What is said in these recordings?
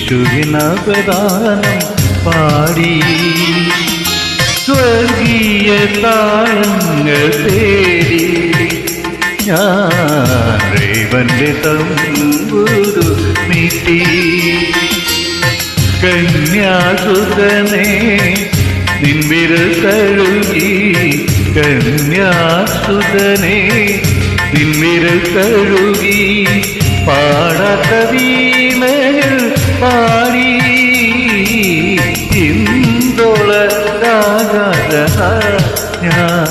യേശുവിനവദാനം പാടി സ്വർഗീയ താളങ്ങൾ തേടി ഞാൻ ദൈവന്റെ തമ്പുരു നീട്ടി കന്യാസുതനെ നിൻവിരൽ തഴുകി കന്യാസുതനെ നിൻവിരൽ തഴുകി പാടാത്ത വീണകൾ പാടി ഇന്ദോളരാകാത ഞാൻ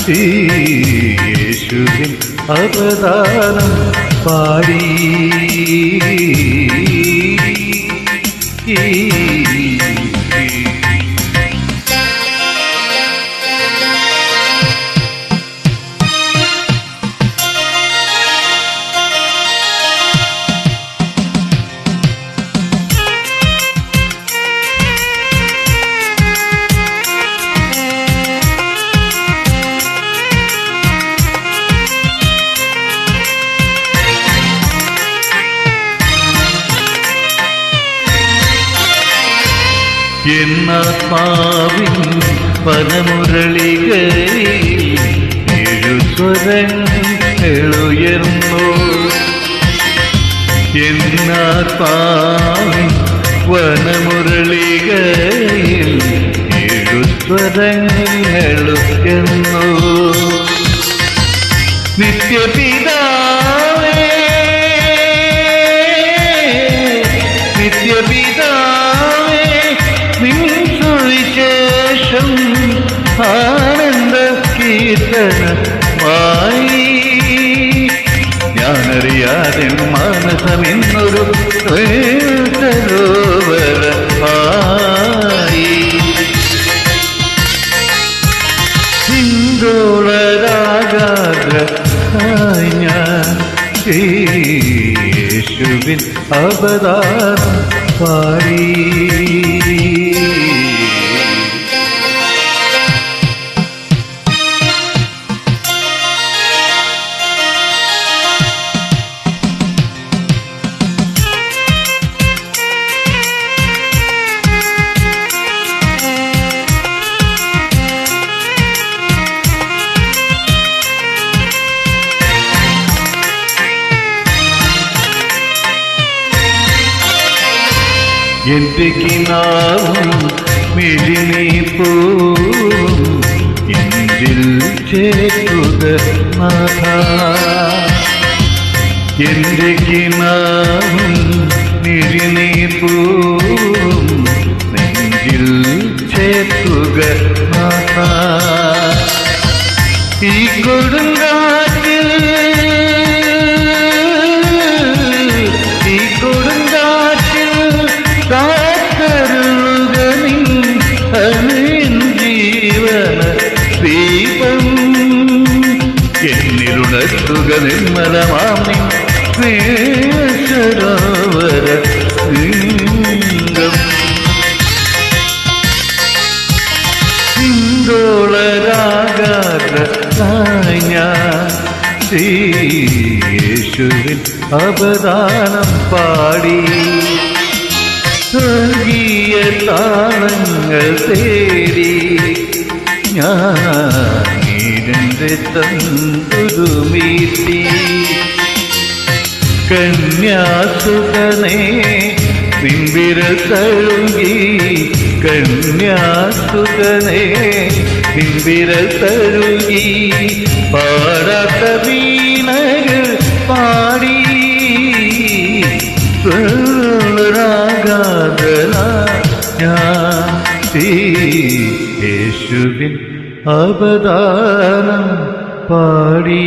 യേശുവിൻ അവദാനം പാടി എന്നാത്മാവിൻ വനമുരളികയിൽ എഴുസ്വരങ്ങളുയർന്നു എന്നാത്മാവിൻ വനമുരളികയിൽ എഴുസ്വരങ്ങളുയർന്നു നിത്യപിതാവേ നിത്യപിതാവേ സുവിശേഷം ആനന്ദ കീർത്തനമായി ഞാനറിയാതെ മനസ്സമിന്നൊരു സരോവരമായി സിന്ദോളരാഗാദ്രമായി ഞാൻ യേശുവിൻ അവദാനം പാടി എന്റെ കിനാവും മിഴിനീപ്പൂവും എഞ്ചിൽ ചേർക്കുക നാഥ എന്റെ കിനാവും മിഴിനീപ്പൂവും നെഞ്ചിൽ ചേർക്കുക നാഥ ഈ കൊടുങ്കാറ്റിൽ ജീവന ദീപം എന്നിലുണർത്തുക നിർമ്മലമാമി സരോവര സിന്ദോളരാഗാദ്രമായി ഞാൻ യേശുവിൻ അവദാനം പാടി സ്വർഗീയ താളങ്ങൾ തേടി ഞാനെന്റെ തമ്പുരു മീട്ടി കന്യാസുതനെ നിൻവിരൽ തഴുകി കന്യാസുതനെ നിൻവിരൽ തഴുകി പാടാത്ത വീണകൾ പാടി ഞാൻ യേശുവിൻ അവദാനം പാടി